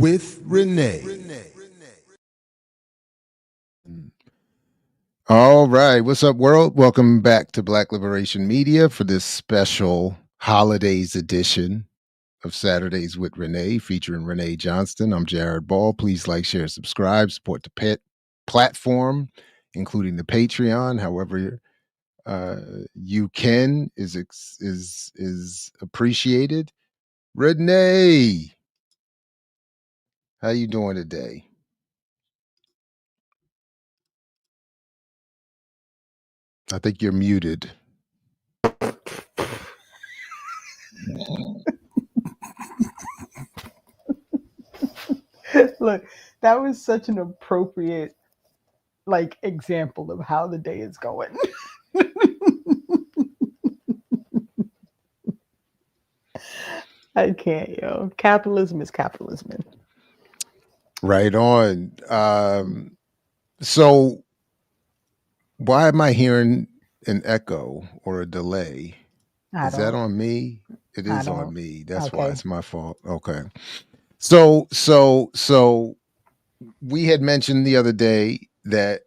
with Renee. All right. What's up, world? Welcome back to Black Liberation Media for this special holidays edition of Saturdays with Renee, featuring Renee Johnston. I'm Jared Ball. Please like, share, subscribe, support the platform, including the Patreon. However, you can is appreciated. Renee, how you doing today? I think you're muted. Look, that was such an appropriate example of how the day is going. I can't, yo. Capitalism is capitalism. Right on. So why am I hearing an echo or a delay? Is that on me? It is on me. That's why it's my fault. Okay. So we had mentioned the other day that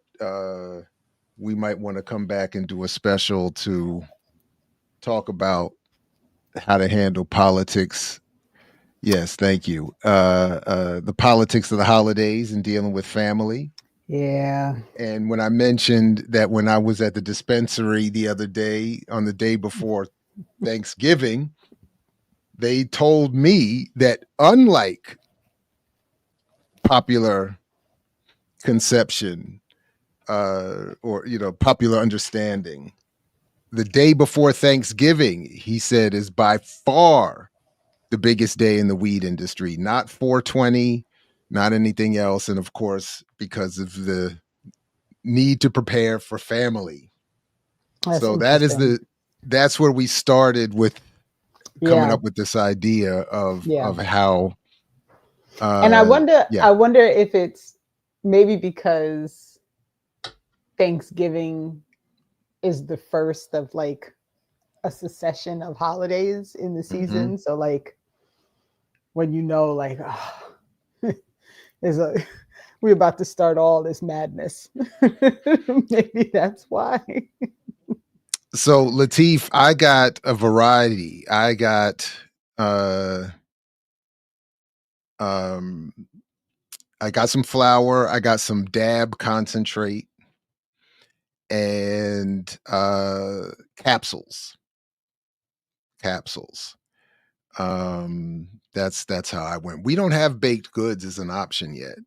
we might want to come back and do a special to talk about how to handle politics. Yes, thank you. The politics of the holidays and dealing with family. Yeah. And when I mentioned that when I was at the dispensary the other day, on the day before Thanksgiving, they told me that unlike popular conception or popular understanding, the day before Thanksgiving, he said, is by far the biggest day in the weed industry, not 420, not anything else. And of course, because of the need to prepare for family. So that's where we started with coming up with this idea of how. And I wonder if it's maybe because Thanksgiving is the first of like a succession of holidays in the season. Mm-hmm. So like when we're about to start all this madness. Maybe that's why. So Lateef, I got a variety. I got I got some flour, I got some dab concentrate, and capsules. That's how I went. We don't have baked goods as an option yet.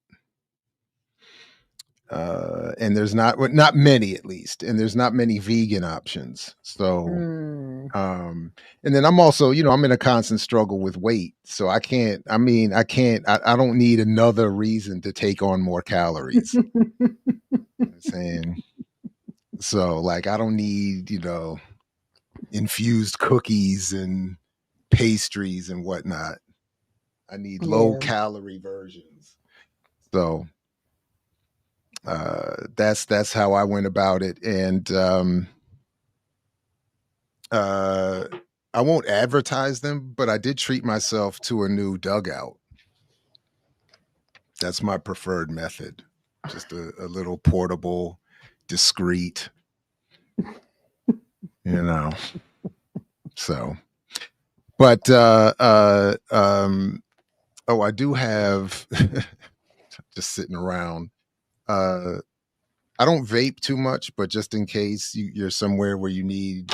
And there's not many, at least, and there's not many vegan options. So and then I'm also, I'm in a constant struggle with weight, so I don't need another reason to take on more calories. You know what I'm saying? So like I don't need, infused cookies and pastries and whatnot. I need low calorie versions. So that's how I went about it. And I won't advertise them, but I did treat myself to a new dugout. That's my preferred method. Just a little portable, discreet, so. But I do have just sitting around. I don't vape too much, but just in case you're somewhere where you need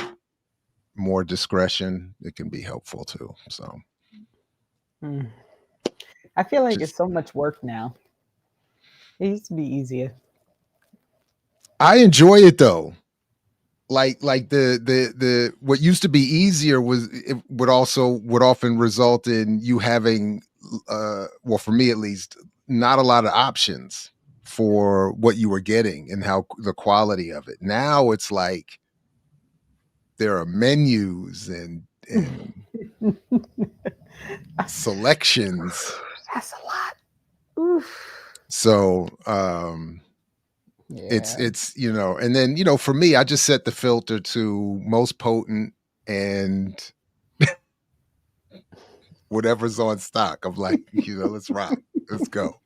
more discretion, it can be helpful too. So I feel like it's so much work now. It used to be easier. I enjoy it though. Like the what used to be easier would often result in you having well, for me at least, not a lot of options for what you were getting and how the quality of it. Now it's like there are menus and selections. That's a lot. Oof. So it's and then for me, I just set the filter to most potent and whatever's on stock. I'm like, let's rock. Let's go.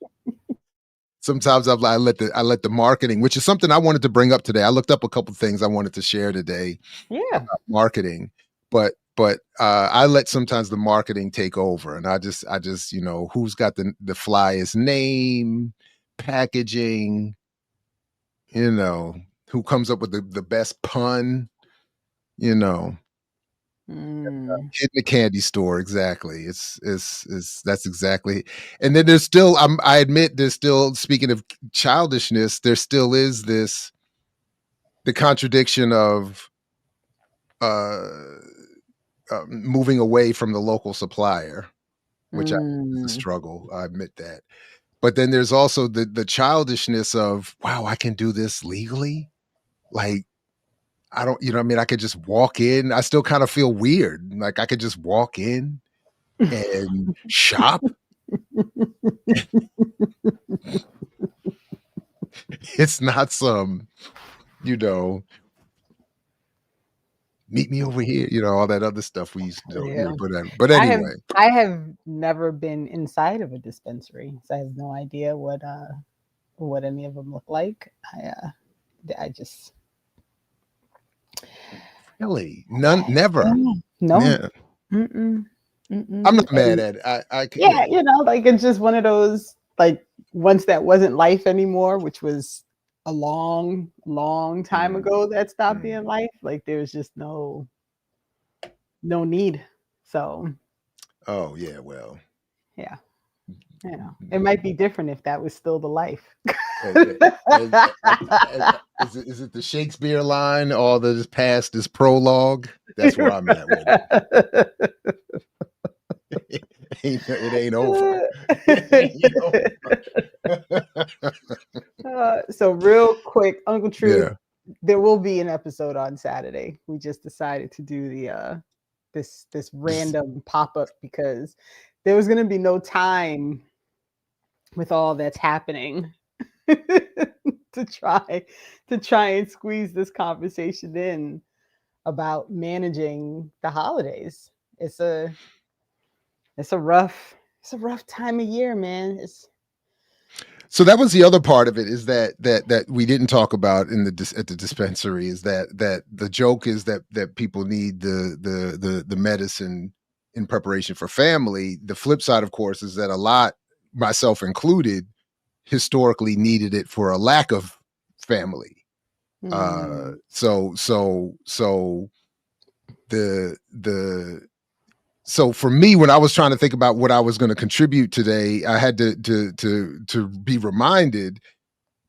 Sometimes I let the marketing, which is something I wanted to bring up today. I looked up a couple things I wanted to share today Yeah. about marketing, but I let sometimes the marketing take over, and I just who's got the flyest name, packaging, who comes up with the best pun, you know. Hit the candy store, exactly. It's that's exactly. And then there's still, I admit, there's still, speaking of childishness, there still is the contradiction of uh, moving away from the local supplier, which is a struggle. I admit that. But then there's also the childishness of, wow, I can do this legally. Like, I don't, I mean, I could just walk in. I still kind of feel weird. Like I could just walk in and shop. It's not some, you know, meet me over here, all that other stuff we used to do. Yeah. But anyway. I have never been inside of a dispensary, so I have no idea what any of them look like. I just Really? None, never. No. Yeah. Mm-mm. I'm not mad at it. I Yeah, like it's just one of those, like, once that wasn't life anymore, which was a long, long time ago, that stopped being life. Like there's just no need. So oh yeah, well. Yeah. It might be different if that was still the life. Is it the Shakespeare line? All that is past is prologue. That's where I'm at with it. It ain't over. So real quick, Uncle Truth, there will be an episode on Saturday. We just decided to do the this random pop-up because there was going to be no time with all that's happening to try and squeeze this conversation in about managing the holidays. It's a rough time of year, man. So that was the other part of it, is that we didn't talk about at the dispensary, is that the joke is that people need the medicine in preparation for family. The flip side, of course, is that a lot, myself included, historically needed it for a lack of family. So for me, when I was trying to think about what I was going to contribute today, I had to be reminded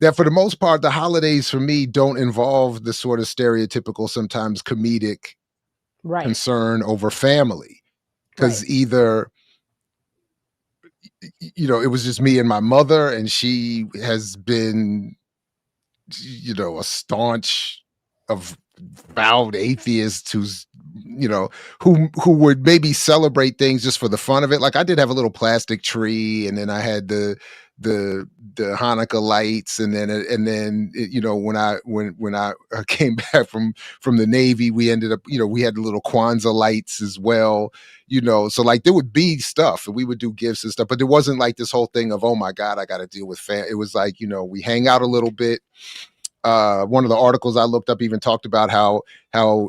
that for the most part, the holidays for me don't involve the sort of stereotypical, sometimes comedic concern over family. Because either, it was just me and my mother, and she has been, a staunch, avowed atheist who's, who would maybe celebrate things just for the fun of it. Like I did have a little plastic tree, and then I had the Hanukkah lights, and then when I came back from the Navy, we ended up, we had the little Kwanzaa lights as well, so like there would be stuff and we would do gifts and stuff, but there wasn't like this whole thing of, oh my God, I got to deal with It was like, we hang out a little bit. One of the articles I looked up even talked about how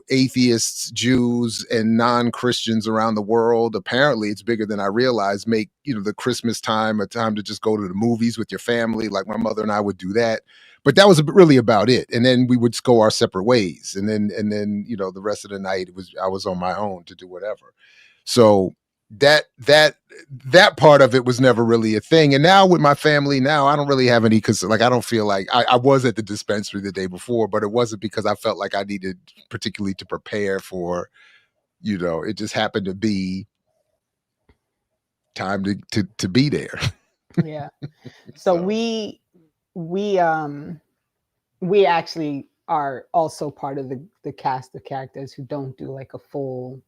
atheists, Jews, and non-Christians around the world, apparently it's bigger than I realized, make the Christmas time a time to just go to the movies with your family. Like my mother and I would do that, but that was really about it. And then we would go our separate ways, and then the rest of the night I was on my own to do whatever. So that part of it was never really a thing. And now with my family now, I don't really have any, because like I don't feel like I was at the dispensary the day before, but it wasn't because I felt like I needed particularly to prepare for, it just happened to be time to be there. Yeah. So we actually are also part of the cast of characters who don't do like a full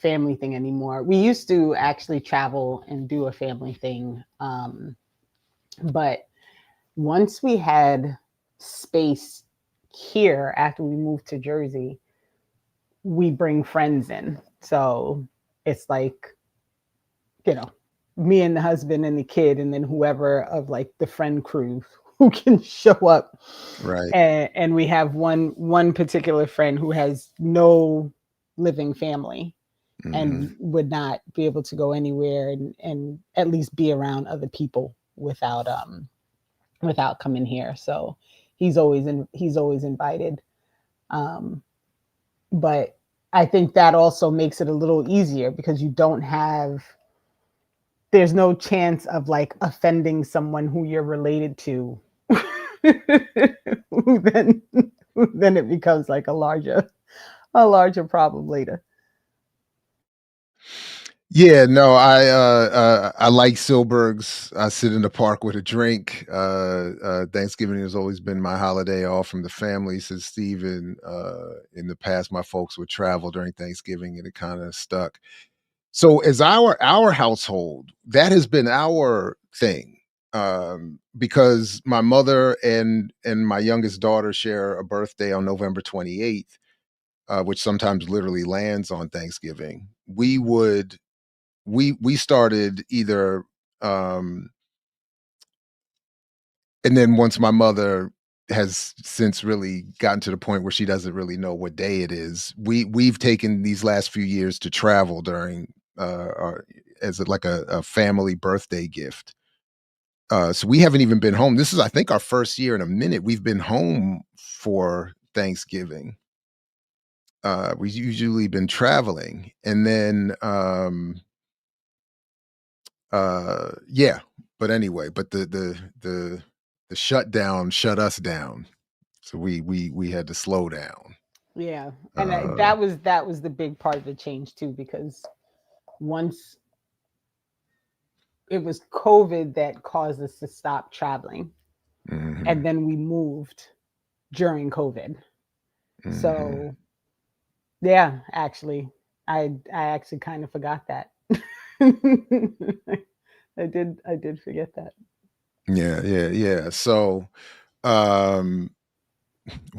family thing anymore. We used to actually travel and do a family thing, but once we had space here after we moved to Jersey, we bring friends in. So it's like, me and the husband and the kid, and then whoever of like the friend crew who can show up. Right. And we have one particular friend who has no living family and would not be able to go anywhere and at least be around other people without coming here. So he's always invited. But I think that also makes it a little easier because there's no chance of like offending someone who you're related to. then then it becomes like a larger problem later. Yeah, no, I like Silberg's. I sit in the park with a drink. Thanksgiving has always been my holiday off from the family. Since Stephen, in the past, my folks would travel during Thanksgiving, and it kind of stuck. So, as our household, that has been our thing, because my mother and my youngest daughter share a birthday on November 28th, which sometimes literally lands on Thanksgiving. We started either and then once my mother has since really gotten to the point where she doesn't really know what day it is, we've taken these last few years to travel during as like a family birthday gift. So we haven't even been home. This is, I think, our first year in a minute we've been home for Thanksgiving. We've usually been traveling, and then yeah, but anyway, but the shutdown shut us down, so we had to slow down. Yeah, and uh that was the big part of the change too, because once it was COVID that caused us to stop traveling, mhm, and then we moved during COVID. mhm. So yeah, actually, I actually kind of forgot that. I did forget that. Yeah, yeah, yeah. So um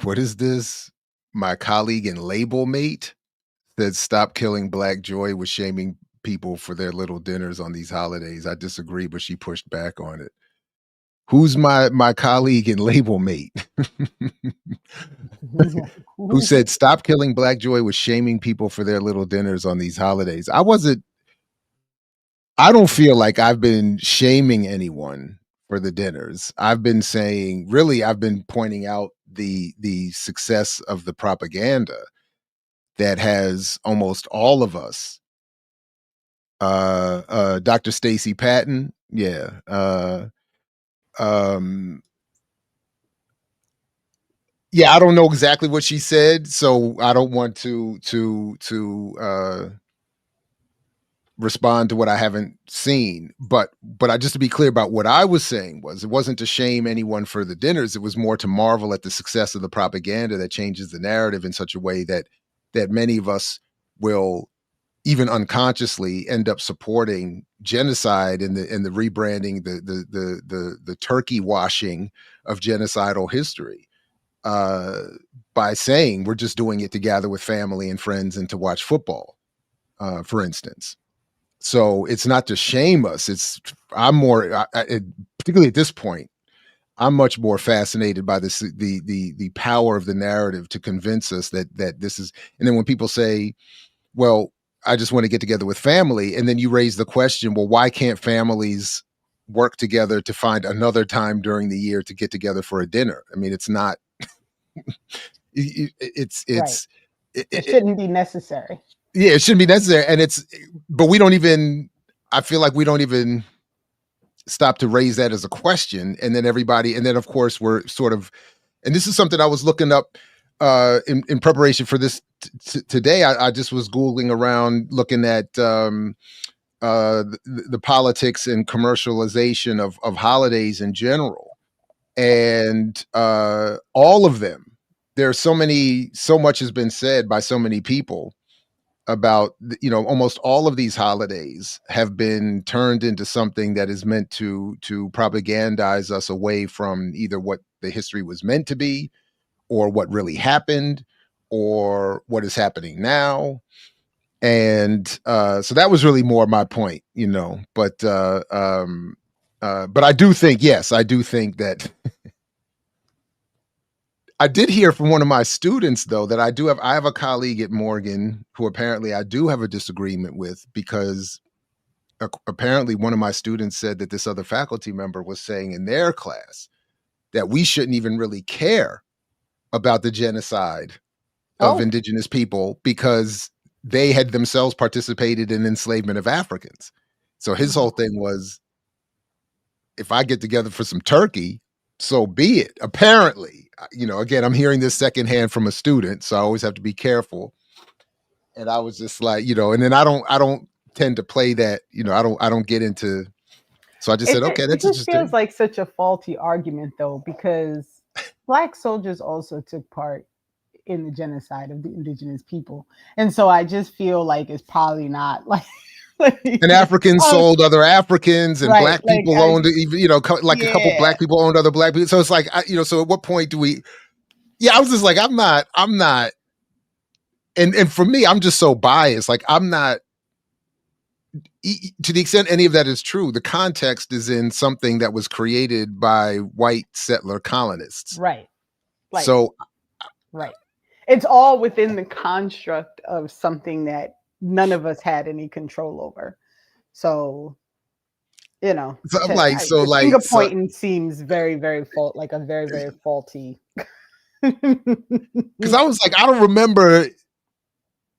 what is this? My colleague and label mate said stop killing black joy with shaming people for their little dinners on these holidays. I disagree, but she pushed back on it. Who's my colleague and label mate? Who said stop killing black joy with shaming people for their little dinners on these holidays? I don't feel like I've been shaming anyone for the dinners. I've been saying, really, I've been pointing out the success of the propaganda that has almost all of us. Dr. Stacy Patton, yeah. Um, yeah, I don't know exactly what she said, so I don't want to respond to what I haven't seen. But I just to be clear about what I was saying was it wasn't to shame anyone for the dinners. It was more to marvel at the success of the propaganda that changes the narrative in such a way that many of us will even unconsciously end up supporting genocide and the rebranding, the turkey washing of genocidal history, uh, by saying we're just doing it to gather with family and friends and to watch football, for instance. So it's not to shame us. It's I'm more, particularly at this point, I'm much more fascinated by this the power of the narrative to convince us that this is. And then when people say, "Well, I just want to get together with family," and then you raise the question, "Well, why can't families work together to find another time during the year to get together for a dinner?" I mean, it's not. Right. It's It shouldn't be necessary. yeah, it shouldn't be necessary, and but we don't even. I feel like we don't even stop to raise that as a question, and then everybody, and then of course we're sort of, and this is something I was looking up in preparation for this today. I just was googling around, looking at the politics and commercialization of holidays in general, and all of them. There's so much has been said by so many people about, almost all of these holidays have been turned into something that is meant to propagandize us away from either what the history was meant to be, or what really happened, or what is happening now. And so that was really more my point, but I do think, yes, I do think that I did hear from one of my students, though, that I have a colleague at Morgan who apparently I do have a disagreement with, because apparently one of my students said that this other faculty member was saying in their class that we shouldn't even really care about the genocide of indigenous people because they had themselves participated in enslavement of Africans. So his whole thing was, if I get together for some turkey, so be it. Apparently, again, I'm hearing this secondhand from a student, so I always have to be careful. And I was just like, and then I don't tend to play that, I don't get into. So I just said, okay, that's interesting. It feels like such a faulty argument, though, because Black soldiers also took part in the genocide of the indigenous people, and so I just feel like it's probably not like. And Africans sold other Africans, and Black people owned, a couple Black people owned other Black people. So it's like, so at what point do we? Yeah, I was just like, I'm not, and for me, I'm just so biased. Like, I'm not. To the extent any of that is true, the context is in something that was created by white settler colonists. Right. Right. It's all within the construct of something that none of us had any control over. So, so I'm like, finger pointing seems very, very like a very, very faulty. Because I was like, I don't remember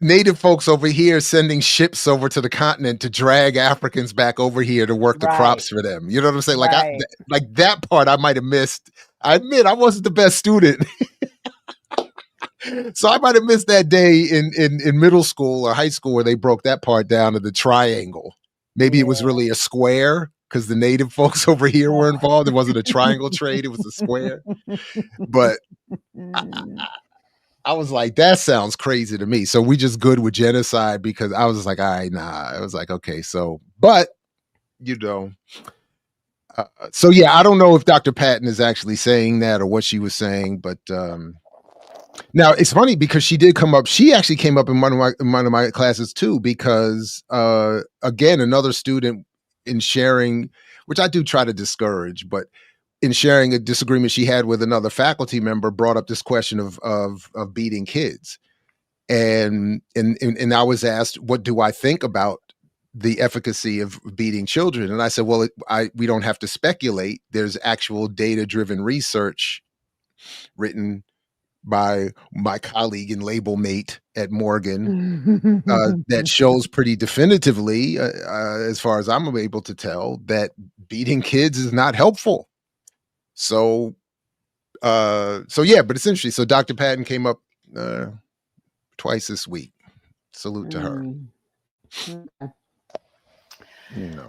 Native folks over here sending ships over to the continent to drag Africans back over here to work the crops for them. You know what I'm saying? Like, like that part I might have missed. I admit I wasn't the best student. So I might have missed that day in middle school or high school where they broke that part down to the triangle. Maybe it was really a square because the Native folks over here were involved. It wasn't a triangle trade. It was a square. But I was like, that sounds crazy to me. So we just good with genocide, because I was just like, all right, nah. I was like, okay, so, but, so yeah, I don't know if Dr. Patton is actually saying that or what she was saying, but now it's funny because she actually came up in one of my classes too, because again, another student in sharing, which I do try to discourage, but in sharing a disagreement she had with another faculty member, brought up this question of beating kids. And I was asked, what do I think about the efficacy of beating children? And I said, well, we don't have to speculate. There's actual data-driven research written by my colleague and label mate at Morgan that shows pretty definitively, as far as I'm able to tell, that beating kids is not helpful. So yeah, but it's interesting. So Dr. Patton came up twice this week. Salute to her. So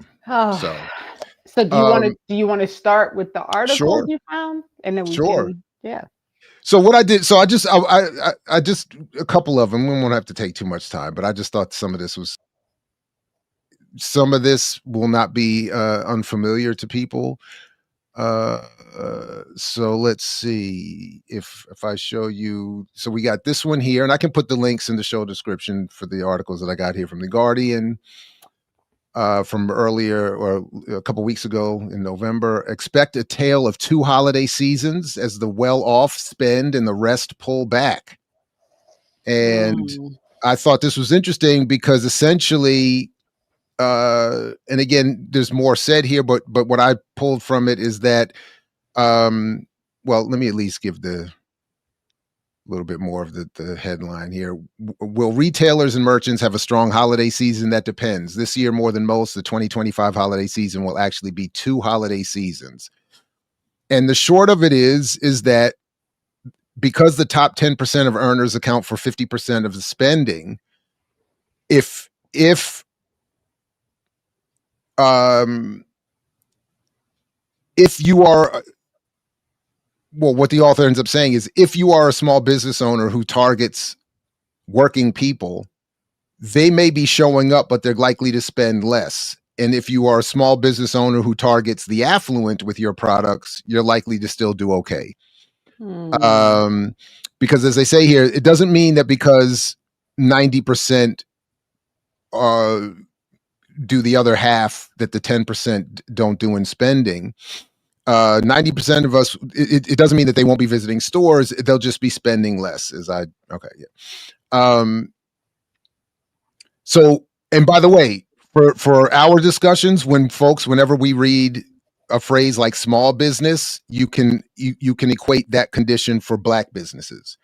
do you want to start with the article you found, and then we can, yeah. So what I did, so I just a couple of them. We won't have to take too much time, but I just thought some of this will not be unfamiliar to people. So let's see if I show you. So we got this one here, and I can put the links in the show description for the articles that I got here from The Guardian from earlier, or a couple weeks ago in November. Expect a tale of two holiday seasons as the well-off spend and the rest pull back. And I thought this was interesting because essentially, and again, there's more said here, but what I pulled from it is that, well, let me at least give the little bit more of the headline here. Will retailers and merchants have a strong holiday season? That depends. This year, more than most, the 2025 holiday season will actually be two holiday seasons. And the short of it is that because the top 10% of earners account for 50% of the spending, if you are, well, what the author ends up saying is, if you are a small business owner who targets working people, they may be showing up, but they're likely to spend less. And if you are a small business owner who targets the affluent with your products, you're likely to still do okay. Because as they say here, it doesn't mean that because 90% do the other half that the 10% don't do in spending. 90% of us, it doesn't mean that they won't be visiting stores. They'll just be spending less. So, and by the way, for our discussions, whenever we read a phrase like small business, you can equate that condition for Black businesses.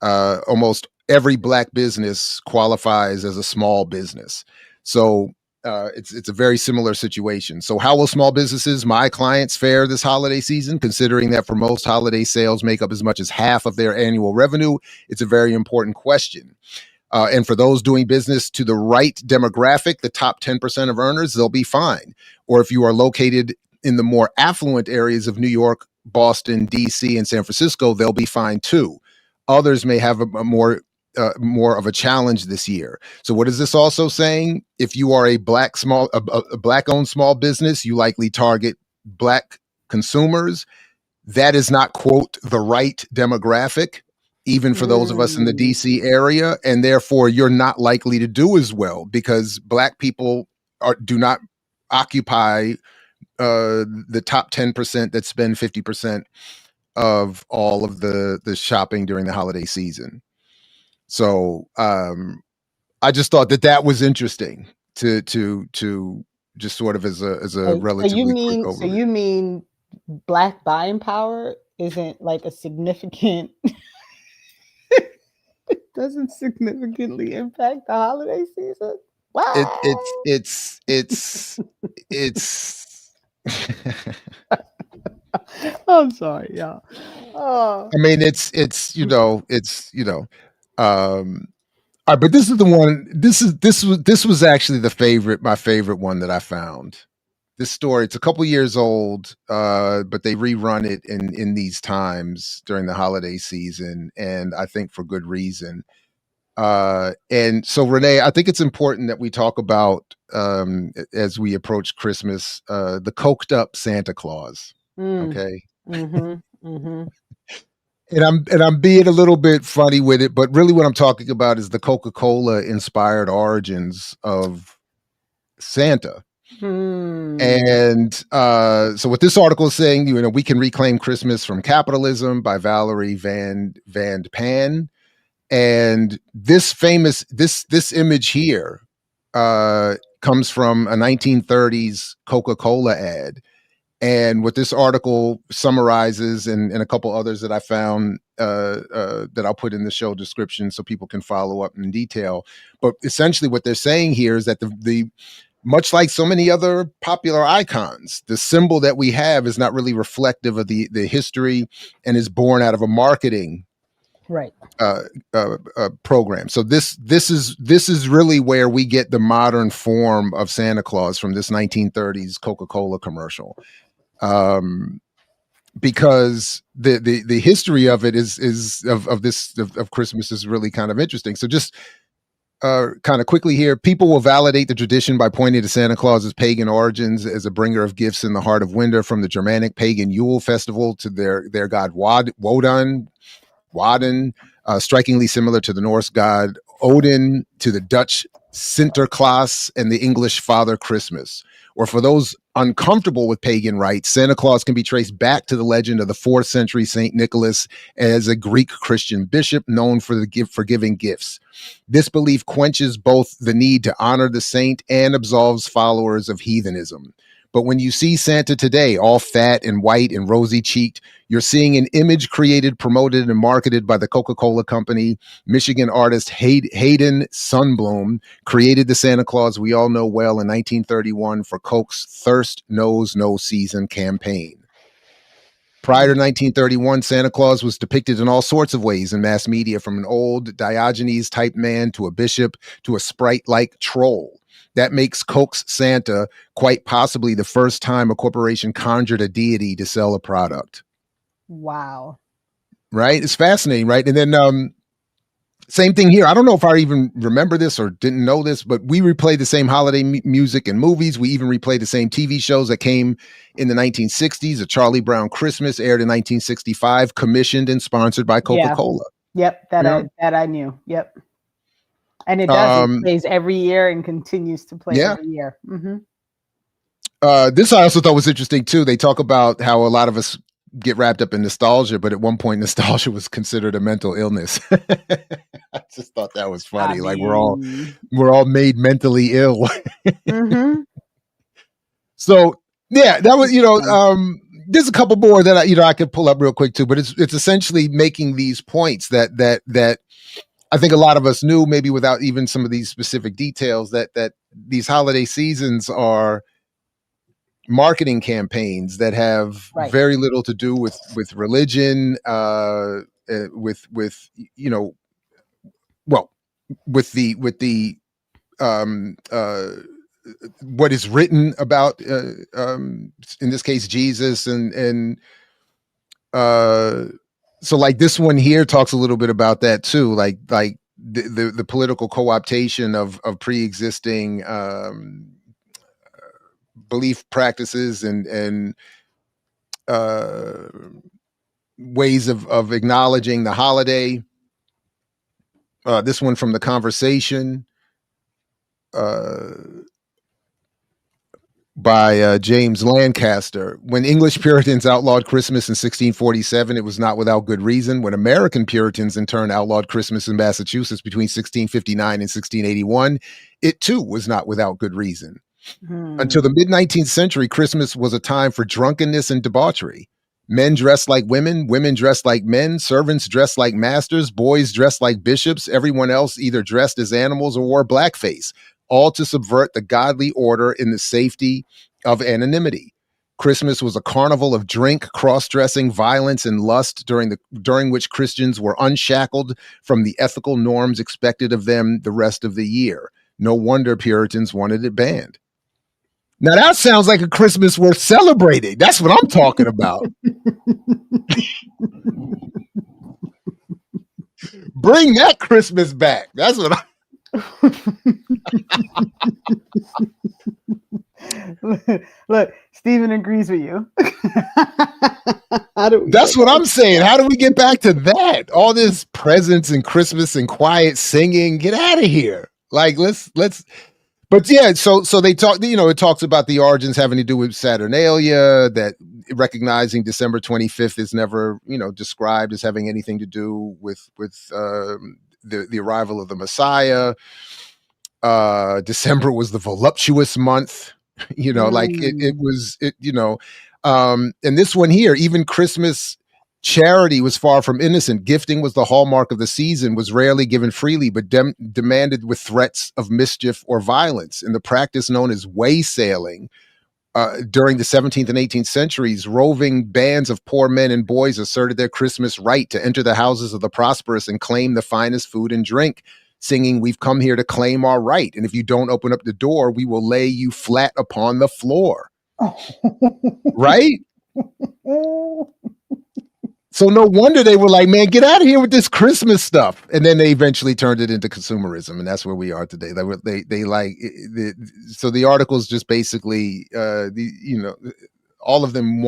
Almost every Black business qualifies as a small business. So it's a very similar situation. So how will small businesses, my clients, fare this holiday season, considering that for most holiday sales make up as much as half of their annual revenue? It's a very important question. And for those doing business to the right demographic, the top 10% of earners, they'll be fine. Or if you are located in the more affluent areas of New York, Boston, DC, and San Francisco, they'll be fine too. Others may have a more of a challenge this year. So what is this also saying? If you are a Black-owned small business, you likely target Black consumers. That is not, quote, the right demographic, even for those of us in the DC area, and therefore you're not likely to do as well because Black people do not occupy the top 10% that spend 50% of all of the shopping during the holiday season. So I just thought that was interesting to just sort of as a relatively quick overview. So you mean Black buying power isn't like a significant it doesn't significantly impact the holiday season? Wow. It's I'm sorry, y'all. I mean, it's but this is the one. This was actually my favorite one that I found. This story, it's a couple years old, but they rerun it in these times during the holiday season, and I think for good reason. And so, Renee, I think it's important that we talk about as we approach Christmas, the coked up Santa Claus. Okay. And I'm being a little bit funny with it, but really what I'm talking about is the Coca-Cola inspired origins of Santa. And so what this article is saying, we can reclaim Christmas from capitalism by Valerie Van Pan. And this image here comes from a 1930s Coca-Cola ad. And what this article summarizes, and a couple others that I found that I'll put in the show description so people can follow up in detail. But essentially what they're saying here is that the much like so many other popular icons, the symbol that we have is not really reflective of the history and is born out of a marketing program. So this is really where we get the modern form of Santa Claus from this 1930s Coca-Cola commercial. Because the history of it of Christmas is really kind of interesting. So just kind of quickly here, people will validate the tradition by pointing to Santa Claus's pagan origins as a bringer of gifts in the heart of winter, from the Germanic pagan Yule festival to their god Woden, strikingly similar to the Norse god Odin, to the Dutch Sinterklaas and the English Father Christmas. Or for those uncomfortable with pagan rites, Santa Claus can be traced back to the legend of the 4th century St. Nicholas as a Greek Christian bishop known for giving gifts. This belief quenches both the need to honor the saint and absolves followers of heathenism. But when you see Santa today, all fat and white and rosy-cheeked, you're seeing an image created, promoted, and marketed by the Coca-Cola Company. Michigan artist Hayden Sundblom created the Santa Claus we all know well in 1931 for Coke's Thirst Knows No Season campaign. Prior to 1931, Santa Claus was depicted in all sorts of ways in mass media, from an old Diogenes-type man to a bishop to a sprite-like troll. That makes Coke's Santa quite possibly the first time a corporation conjured a deity to sell a product. Wow. Right? It's fascinating, right? And then same thing here. I don't know if I even remember this or didn't know this, but we replay the same holiday music in movies. We even replay the same TV shows that came in the 1960s. A Charlie Brown Christmas aired in 1965, commissioned and sponsored by Coca-Cola. Yep, that I knew. Yep. And it does. It plays every year and continues to play every year. Mm-hmm. This I also thought was interesting too. They talk about how a lot of us get wrapped up in nostalgia, but at one point nostalgia was considered a mental illness. I just thought that was funny. Like we're all made mentally ill. Mm-hmm. So yeah, that was, there's a couple more that I could pull up real quick too, but it's essentially making these points that I think a lot of us knew, maybe without even some of these specific details, that these holiday seasons are marketing campaigns that have very little to do with religion, with the what is written about, in this case, Jesus, and so like this one here talks a little bit about that too, like the political co-optation of pre-existing belief practices and ways of acknowledging the holiday. This one from The Conversation by James Lancaster. When English Puritans outlawed Christmas in 1647, it was not without good reason. When American Puritans in turn outlawed Christmas in Massachusetts between 1659 and 1681, it too was not without good reason. Until the mid-19th century, Christmas was a time for drunkenness and debauchery. Men dressed like women, women dressed like men, servants dressed like masters, boys dressed like bishops, everyone else either dressed as animals or wore blackface, all to subvert the godly order in the safety of anonymity. Christmas was a carnival of drink, cross-dressing, violence, and lust during which Christians were unshackled from the ethical norms expected of them the rest of the year. No wonder Puritans wanted it banned. Now that sounds like a Christmas worth celebrating. That's what I'm talking about. Bring that Christmas back. That's what Look, Stephen agrees with you. That's what I'm saying. How do we get back to that? All this presents and Christmas and quiet singing. Get out of here. Like let's. But yeah, so they talk, it talks about the origins having to do with Saturnalia, that recognizing December 25th is never, described as having anything to do with the arrival of the Messiah. December was the voluptuous month, like it was, and this one here, even Christmas charity was far from innocent. Gifting was the hallmark of the season, was rarely given freely, but demanded with threats of mischief or violence. In the practice known as waysailing, during the 17th and 18th centuries, roving bands of poor men and boys asserted their Christmas right to enter the houses of the prosperous and claim the finest food and drink, singing, "We've come here to claim our right, and if you don't open up the door, we will lay you flat upon the floor." Right? So no wonder they were like, man, get out of here with this Christmas stuff. And then they eventually turned it into consumerism. And that's where we are today. So the articles just basically, all of them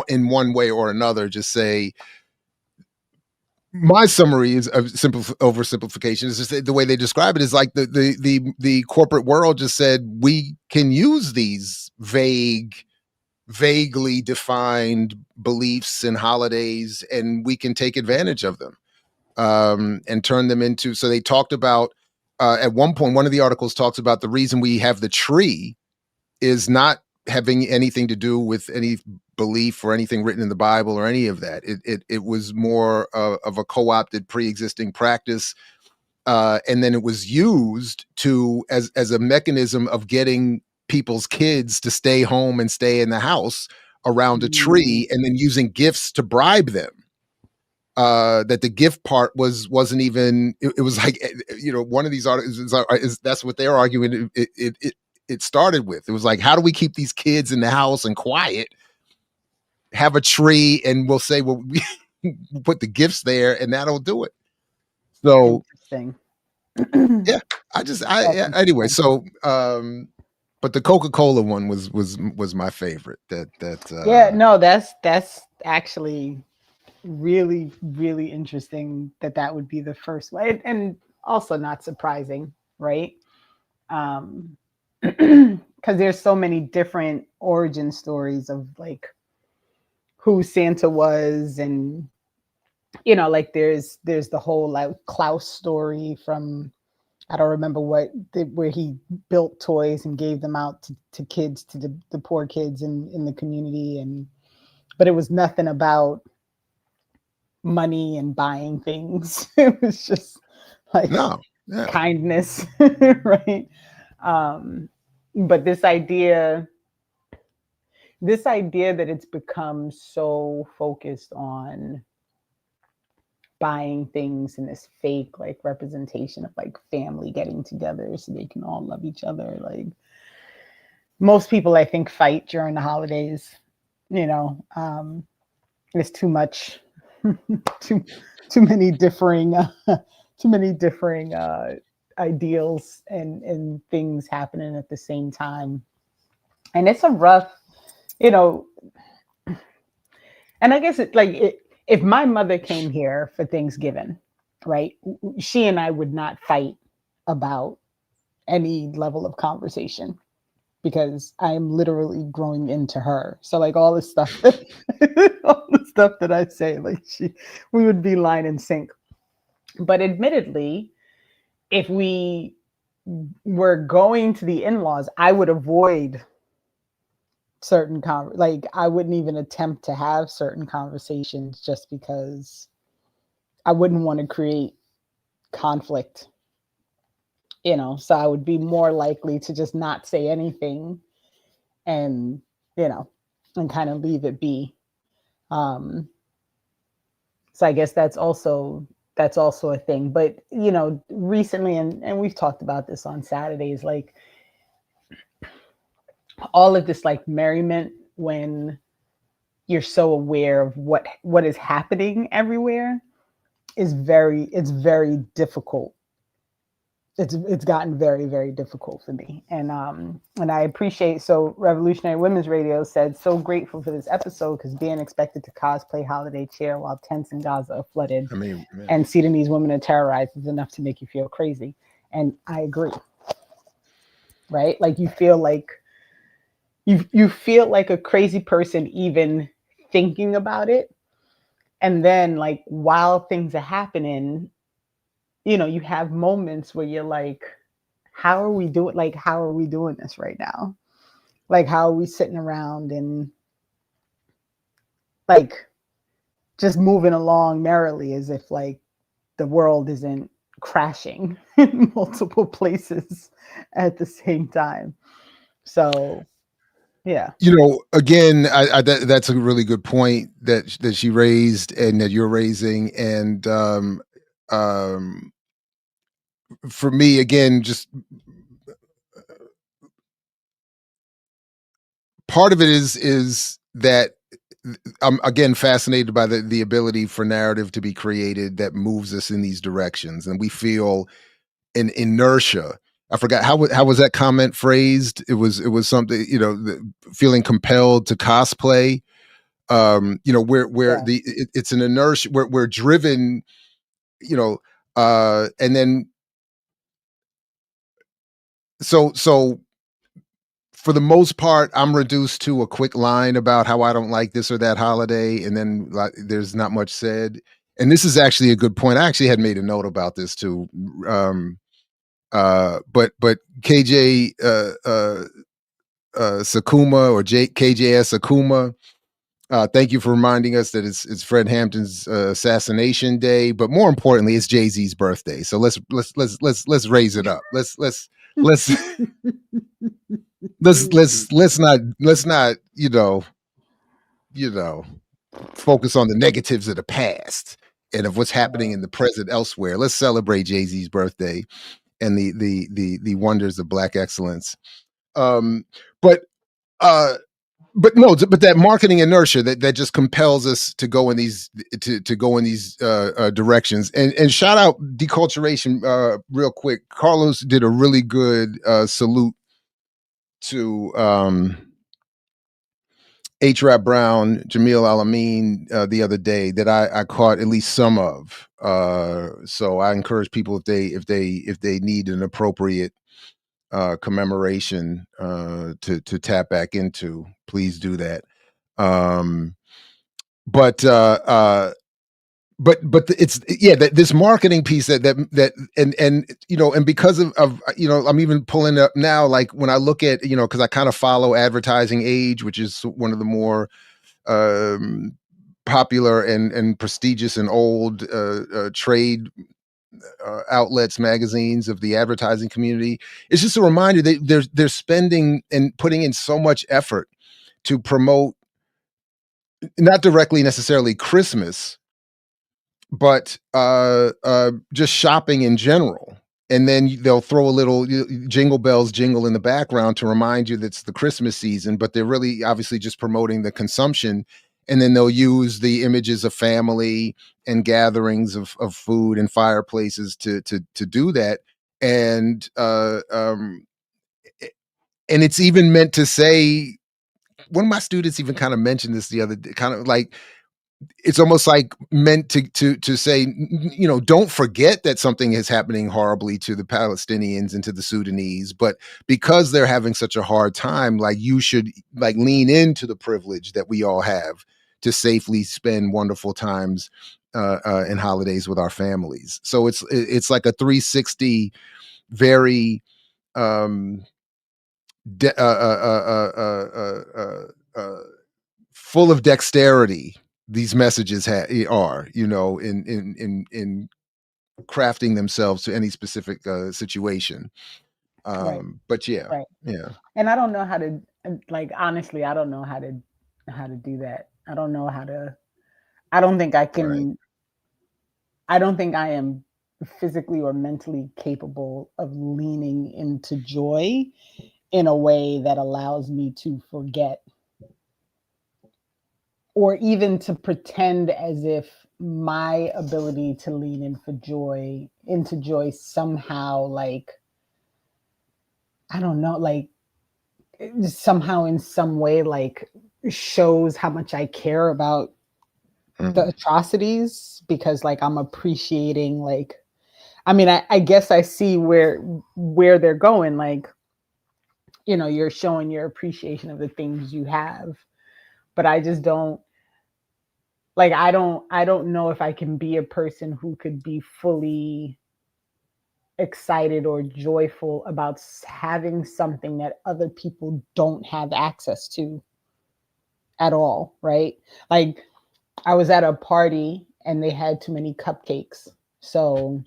in one way or another just say, my summary is of simple oversimplification is just the way they describe it is like the corporate world just said, we can use these vaguely defined beliefs and holidays, and we can take advantage of them and turn them into. So they talked about at one point, one of the articles talks about the reason we have the tree is not having anything to do with any belief or anything written in the Bible or any of that. It was more of a co-opted pre-existing practice, and then it was used as a mechanism of getting people's kids to stay home and stay in the house around a tree, and then using gifts to bribe them. That the gift part wasn't even. It was like, one of these articles is that's what they're arguing. It started with. It was like, how do we keep these kids in the house and quiet? Have a tree, and we'll say, well, we put the gifts there, and that'll do it. So, yeah, anyway. So, but the Coca-Cola one was my favorite. That's actually really, really interesting that would be the first way. And also not surprising, right? Because there's so many different origin stories of like who Santa was, and like there's the whole like Klaus story from, I don't remember where he built toys and gave them out to kids, to the poor kids in the community, but it was nothing about money and buying things. It was just like kindness, right? But this idea that it's become so focused on buying things and this fake like representation of like family getting together so they can all love each other. Like most people I think fight during the holidays, there's too much, too many differing ideals and things happening at the same time. And it's a rough, and I guess if my mother came here for Thanksgiving, right, she and I would not fight about any level of conversation because I'm literally growing into her. So like all the stuff that I say, like we would be line in sync. But admittedly, if we were going to the in-laws, I would avoid certain like I wouldn't even attempt to have certain conversations just because I wouldn't want to create conflict, so I would be more likely to just not say anything and and kind of leave it be. So I guess that's also a thing. But recently, and we've talked about this on Saturdays, like all of this like merriment when you're so aware of what is happening everywhere is very difficult. It's gotten very, very difficult for me. And I appreciate, so Revolutionary Women's Radio said, so grateful for this episode because being expected to cosplay holiday cheer while tents in Gaza are flooded and Sudanese women are terrorized is enough to make you feel crazy. And I agree. Right? Like you feel like a crazy person even thinking about it. And then like while things are happening, you have moments where you're like, how are we doing? Like, how are we doing this right now? Like, how are we sitting around and like just moving along merrily as if like the world isn't crashing in multiple places at the same time? So, yeah. Again, that's a really good point that she raised and that you're raising. And for me, again, just part of it is that I'm again fascinated by the ability for narrative to be created that moves us in these directions, and we feel an inertia. I forgot how was that comment phrased. It was something, feeling compelled to cosplay. Where yeah. It's an inertia. We're driven, and then so for the most part, I'm reduced to a quick line about how I don't like this or that holiday, and then there's not much said. And this is actually a good point. I actually had made a note about this too. But KJ Sakuma or KJS Sakuma, thank you for reminding us that it's Fred Hampton's assassination day, but more importantly, it's Jay-Z's birthday. So let's raise it up. Let's not focus on the negatives of the past and of what's happening in the present elsewhere. Let's celebrate Jay-Z's birthday and the wonders of Black excellence. But that marketing inertia that just compels us to go in these directions. And shout out Deculturation real quick. Carlos did a really good salute to H. Rap Brown, Jamil Alameen the other day that I caught at least some of. So I encourage people if they need an appropriate commemoration to tap back into, please do that. Um, but it's this marketing piece that and and because of I'm even pulling up now, like when I look at because I kind of follow Advertising Age, which is one of the more popular and prestigious and old trade outlets, magazines of the advertising community. It's just a reminder that they're spending and putting in so much effort to promote not directly necessarily Christmas, but just shopping in general. And then they'll throw a little jingle bells jingle in the background to remind you that it's the Christmas season, but they're really obviously just promoting the consumption. And then they'll use the images of family and gatherings of food and fireplaces to do that. And and it's even meant to say, one of my students even kind of mentioned this the other day, kind of like, it's almost like meant to say, don't forget that something is happening horribly to the Palestinians and to the Sudanese, but because they're having such a hard time, like you should like lean into the privilege that we all have to safely spend wonderful times and holidays with our families. So it's like a 360, very um, de- full of dexterity. These messages are, in crafting themselves to any specific situation. Right. But yeah, Right. yeah. And I don't know how to, like, honestly, I don't know how to do that. I don't know how to. I don't think I Right. can. I don't think I am physically or mentally capable of leaning into joy in a way that allows me to forget or even to pretend as if my ability to lean into joy somehow, like, I don't know, like somehow in some way, like, shows how much I care about the atrocities, because like I'm appreciating, like, I mean, I guess I see where they're going, like, you're showing your appreciation of the things you have, but I just don't, like, I don't know if I can be a person who could be fully excited or joyful about having something that other people don't have access to at all, right? Like, I was at a party and they had too many cupcakes. So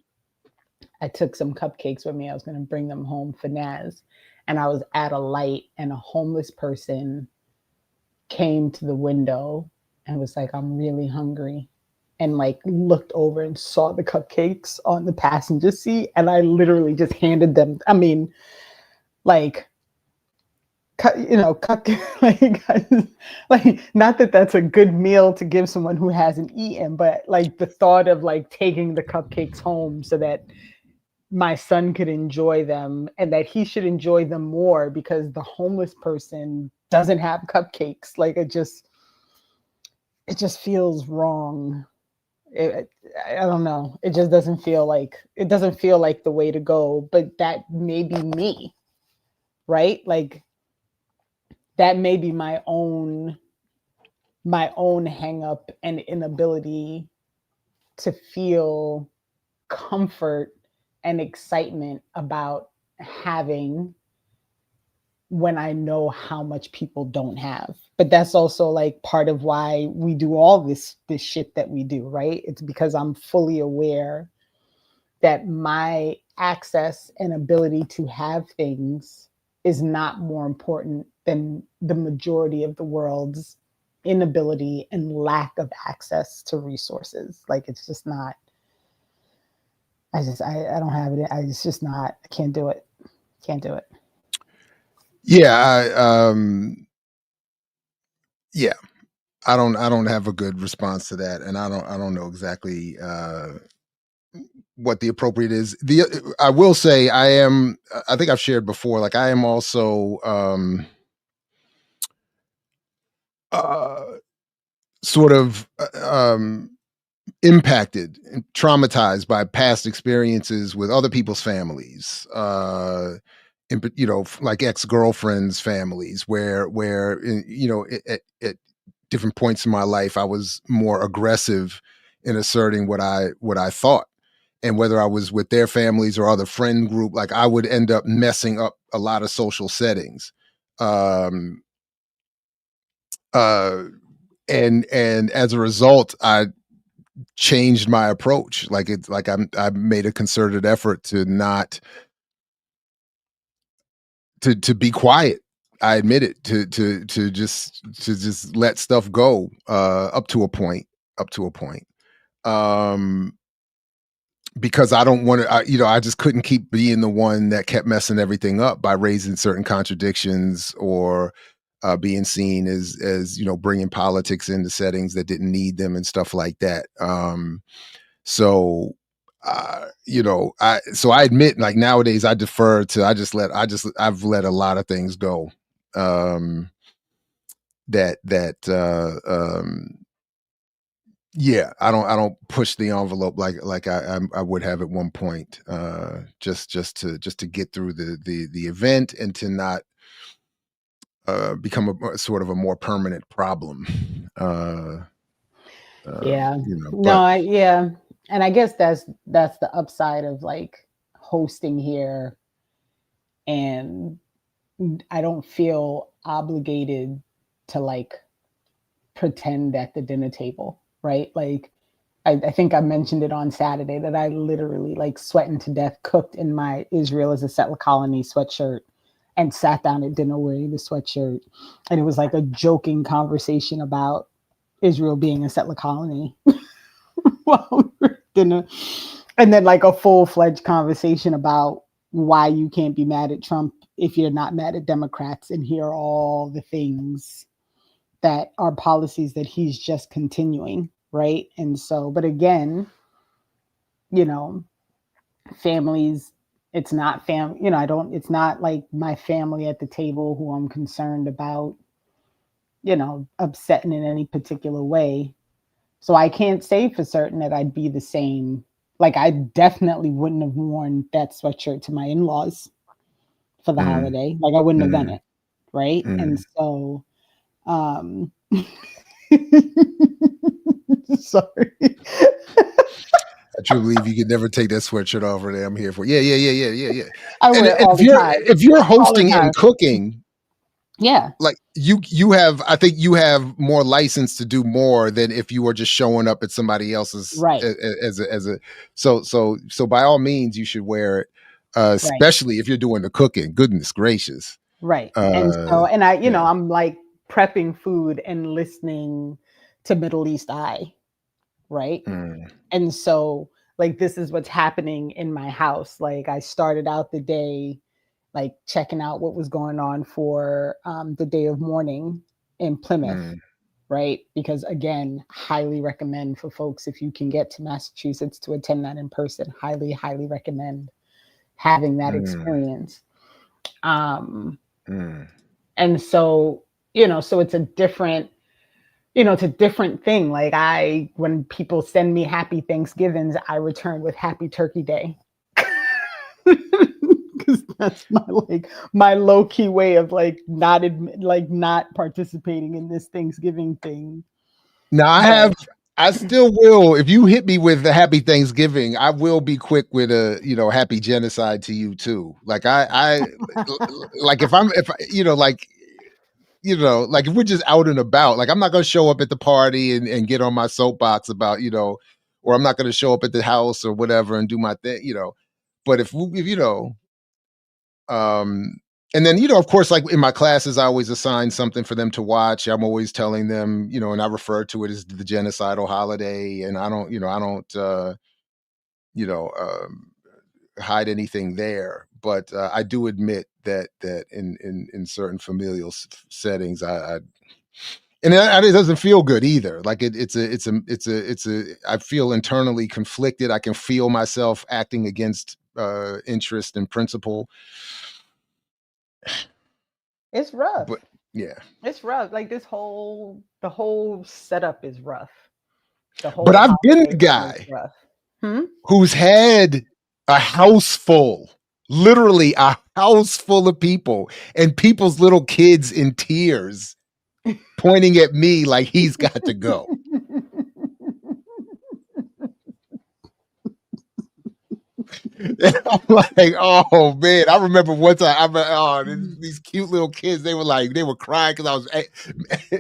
I took some cupcakes with me. I was going to bring them home for Naz. And I was at a light and a homeless person came to the window and was like, I'm really hungry. And like looked over and saw the cupcakes on the passenger seat. And I literally just handed them. I mean, like, cut, like, not that that's a good meal to give someone who hasn't eaten, but like the thought of like taking the cupcakes home so that my son could enjoy them and that he should enjoy them more because the homeless person doesn't have cupcakes, like, it just feels wrong. I don't know, it just doesn't feel like the way to go, but that may be me, right? Like, that may be my own hang up and inability to feel comfort and excitement about having when I know how much people don't have. But that's also like part of why we do all this shit that we do, right? It's because I'm fully aware that my access and ability to have things is not more important than the majority of the world's inability and lack of access to resources. Like, it's just not, I don't have it. It's just not, I can't do it. Can't do it. Yeah. Yeah. I don't have a good response to that. And I don't know exactly what the appropriate is. I will say I think I've shared before, like I am also sort of impacted and traumatized by past experiences with other people's families, like ex-girlfriends' families, where at different points in my life I was more aggressive in asserting what I thought. And whether I was with their families or other friend group, like I would end up messing up a lot of social settings. And as a result, I changed my approach. I made a concerted effort to not to be quiet. I admit it, to just let stuff go up to a point. Because I don't want to, I just couldn't keep being the one that kept messing everything up by raising certain contradictions or being seen as bringing politics into settings that didn't need them and stuff like that. So I admit, like, nowadays I defer to, I've let a lot of things go. Yeah, I don't push the envelope like I would have at one point, just to get through the event and to not become a sort of a more permanent problem. Yeah. But Yeah. And I guess that's the upside of like hosting here, and I don't feel obligated to like pretend at the dinner table, right? Like I think I mentioned it on Saturday that I literally like sweating to death cooked in my Israel as a settler colony sweatshirt and sat down at dinner wearing the sweatshirt. And it was like a joking conversation about Israel being a settler colony while we were at dinner. And then like a full-fledged conversation about why you can't be mad at Trump if you're not mad at Democrats, and here are all the things that are policies that he's just continuing, right? And so, but again, families, it's not it's not like my family at the table who I'm concerned about, upsetting in any particular way. So I can't say for certain that I'd be the same. Like, I definitely wouldn't have worn that sweatshirt to my in-laws for the holiday. Like, I wouldn't have done it. Right. And so, sorry. I truly believe you could never take that sweatshirt off or there. I'm here for. Yeah. I wear it all the time. If you're hosting and cooking, yeah, like you have, I think you have more license to do more than if you were just showing up at somebody else's, right, as a so by all means you should wear it, especially if you're doing the cooking. Goodness gracious. Right. And so, and I, I'm like prepping food and listening to Middle East Eye, right? And so, like, this is what's happening in my house. Like, I started out the day like checking out what was going on for the day of mourning in Plymouth, right? Because again, highly recommend for folks, if you can get to Massachusetts, to attend that in person. Highly, highly recommend having that experience. And so, so it's a different, it's a different thing. Like, when people send me happy Thanksgivings, I return with happy Turkey Day. Because that's my low key way of like not participating in this Thanksgiving thing. Now I still will. If you hit me with the happy Thanksgiving, I will be quick with a happy genocide to you too. Like I like if if we're just out and about, like I'm not gonna show up at the party and get on my soapbox about or I'm not gonna show up at the house or whatever and do my thing, But if and then, of course, like in my classes, I always assign something for them to watch. I'm always telling them, and I refer to it as the genocidal holiday. And I don't, hide anything there. But I do admit that in certain familial settings, and it doesn't feel good either. Like I feel internally conflicted. I can feel myself acting against interest and principle. It's rough. Yeah. It's rough. Like the whole setup is rough. The But whole I've been the holiday thing is guy rough. who's had a house full, literally a house full of people, and people's little kids in tears pointing at me like he's got to go. And I'm like, oh man, I remember one time. These cute little kids. They were crying because I was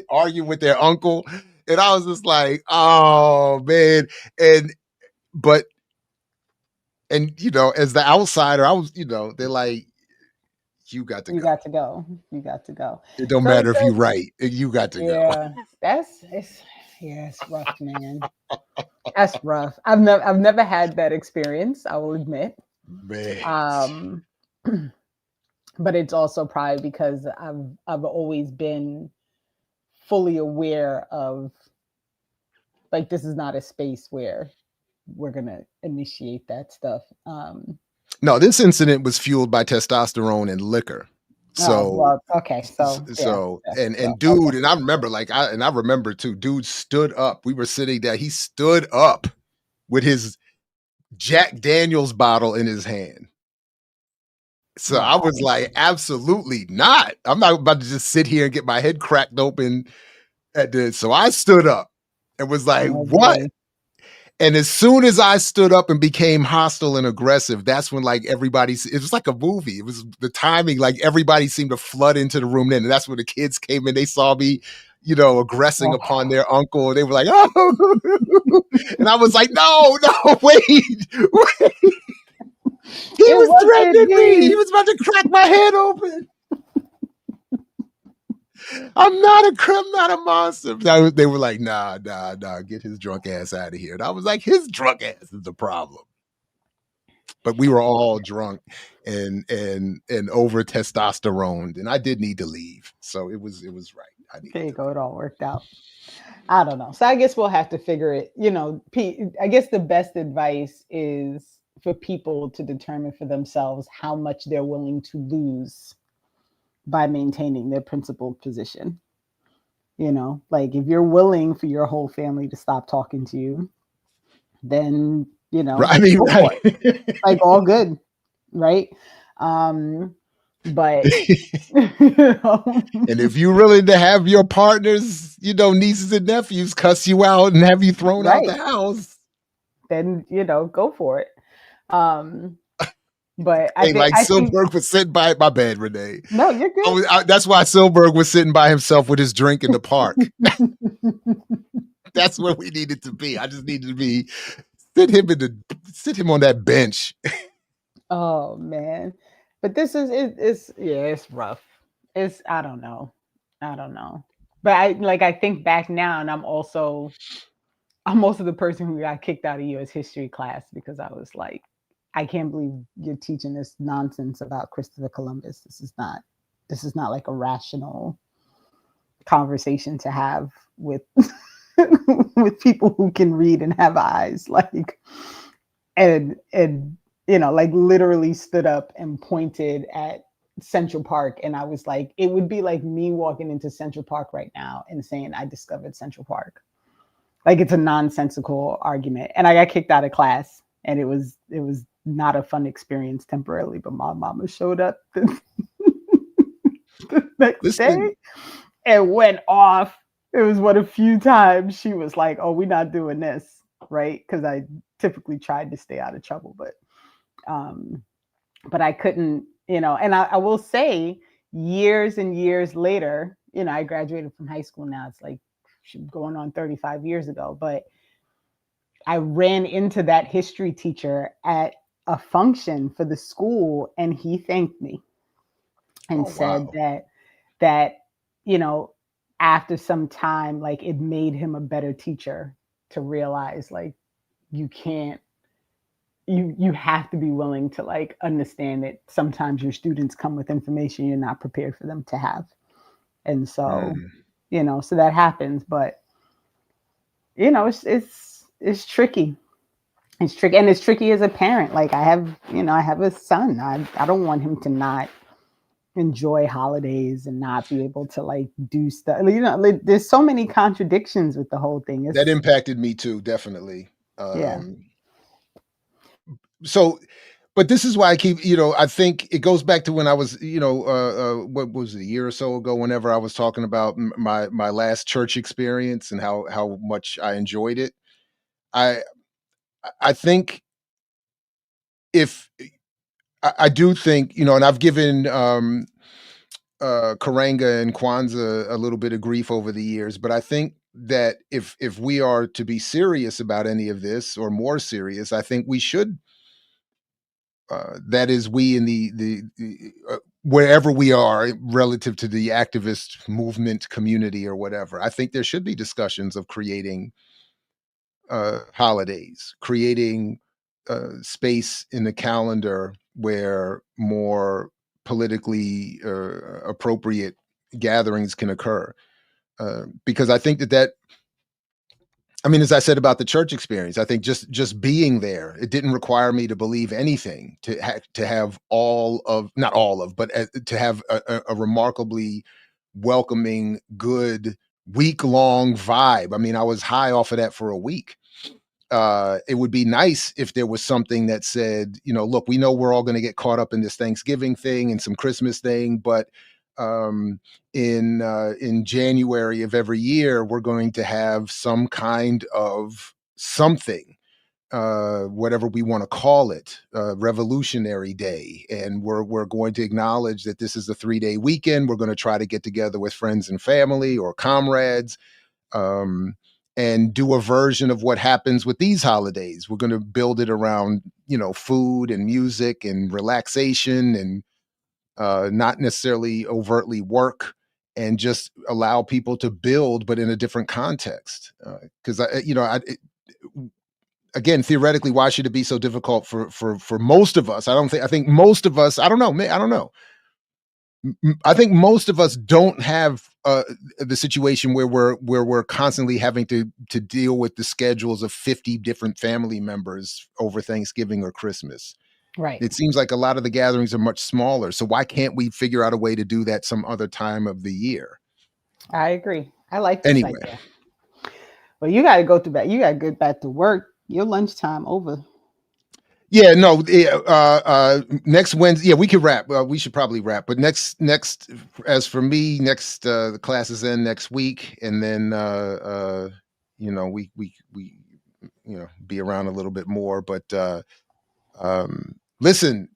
arguing with their uncle, and I was just like, oh man. But you know, as the outsider, I was, you know, they're like, you got to You go. got to go. You got to go. It don't So matter if you're right. You got to go. yeah, it's rough, man. That's rough. I've never had that experience, I will admit. Man. But it's also probably because I've always been fully aware of, like, this is not a space where we're gonna initiate that stuff. No, this incident was fueled by testosterone and liquor. So, well, okay, so and dude, okay. and I remember I remember too, dude stood up. We were sitting there. He stood up with his Jack Daniels bottle in his hand. So I was like, absolutely not. I'm not about to just sit here and get my head cracked open at this. So I stood up and was like, what? And as soon as I stood up and became hostile and aggressive, that's when like it was like a movie. It was the timing, like everybody seemed to flood into the room then. And that's when the kids came in. They saw me, you know, aggressing upon their uncle. They were like, oh, and I was like, no, wait. He was threatening me. He was about to crack my head open. I'm not a monster. They were like, nah, get his drunk ass out of here. And I was like, his drunk ass is the problem. But we were all drunk and over testosterone, and I did need to leave. So it was right. There you go. It all worked out. I don't know. So I guess we'll have to figure it. You know, I guess the best advice is for people to determine for themselves how much they're willing to lose by maintaining their principled position. You know, like if you're willing for your whole family to stop talking to you, then, you know, I mean, right. Like all good, right? But and if you really to have your partners, you know, nieces and nephews cuss you out and have you thrown out the house, then, you know, go for it. But I Silberg was sitting by my bed, Renee. No, you're good. That's why Silberg was sitting by himself with his drink in the park. That's where we needed to be. I just needed to be sit him on that bench. Oh man. But this is it's rough. I don't know. But I think back now, and I'm also the person who got kicked out of U.S. history class because I was like, I can't believe you're teaching this nonsense about Christopher Columbus. This is not like a rational conversation to have with with people who can read and have eyes, like, and you know, like literally stood up and pointed at Central Park. And I was like, it would be like me walking into Central Park right now and saying I discovered Central Park. Like, it's a nonsensical argument. And I got kicked out of class, and it was not a fun experience temporarily, but my mama showed up the next day and went off. It was one of few times she was like, oh, we're not doing this, right? Because I typically tried to stay out of trouble, but I couldn't, you know. And I will say, years and years later, you know, I graduated from high school now. It's like going on 35 years ago, but I ran into that history teacher at a function for the school, and he thanked me and said that, you know, after some time, like, it made him a better teacher to realize, like, you have to be willing to, like, understand that sometimes your students come with information you're not prepared for them to have. And so, you know, so that happens, but, you know, it's tricky. It's tricky. And it's tricky as a parent. Like, I have a son. I don't want him to not enjoy holidays and not be able to like do stuff. Like, there's so many contradictions with the whole thing. That impacted me too, definitely. Yeah. So, but this is why I keep, I think it goes back to when I was, what was it, a year or so ago, whenever I was talking about my last church experience and how much I enjoyed it. I think if I do think, and I've given Karanga and Kwanzaa a little bit of grief over the years, but I think that if we are to be serious about any of this, or more serious, I think we should. That is, we in the wherever we are relative to the activist movement community or whatever. I think there should be discussions of creating holidays, creating space in the calendar where more politically appropriate gatherings can occur. Because I think that I mean, as I said about the church experience, I think just being there, it didn't require me to believe anything to have not all of, but to have a remarkably welcoming, good week-long vibe. I mean, I was high off of that for a week. It would be nice if there was something that said, look, we know we're all going to get caught up in this Thanksgiving thing and some Christmas thing, but in January of every year, we're going to have some kind of something, whatever we want to call it, Revolutionary Day, and we're going to acknowledge that this is a 3-day weekend. We're going to try to get together with friends and family or comrades. And do a version of what happens with these holidays. We're going to build it around, food and music and relaxation, and not necessarily overtly work, and just allow people to build, but in a different context. Because again, theoretically, why should it be so difficult for most of us? I think most of us, I don't know. I think most of us don't have the situation where we're constantly having to deal with the schedules of 50 different family members over Thanksgiving or Christmas. Right. It seems like a lot of the gatherings are much smaller. So why can't we figure out a way to do that some other time of the year? I agree. I like this Anyway. idea. Well, you got to go to bed. You got to get back to work. Your lunchtime over. Yeah, no. Next Wednesday, we could wrap. We should probably wrap. But next, as for me, the class is in next week, and then we be around a little bit more. But listen,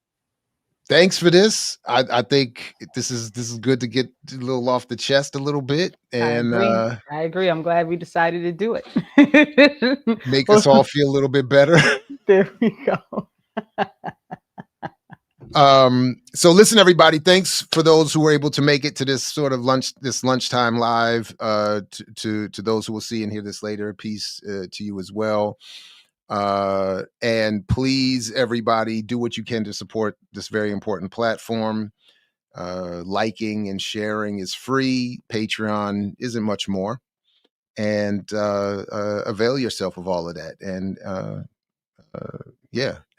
thanks for this. I think this is good to get a little off the chest a little bit, and I agree. I'm glad we decided to do it. Make us all feel a little bit better. There we go. So listen, everybody, thanks for those who were able to make it to this sort of lunchtime live. To those who will see and hear this later, peace to you as well. And please, everybody, do what you can to support this very important platform. Liking and sharing is free. Patreon isn't much more. And avail yourself of all of that. And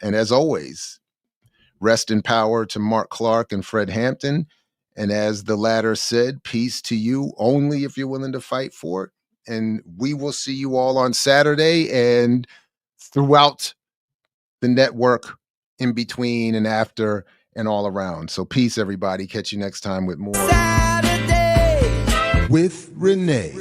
and as always, rest in power to Mark Clark and Fred Hampton. And as the latter said, peace to you only if you're willing to fight for it. And we will see you all on Saturday and throughout the network, in between and after and all around. So peace, everybody. Catch you next time with more Saturday with Renee.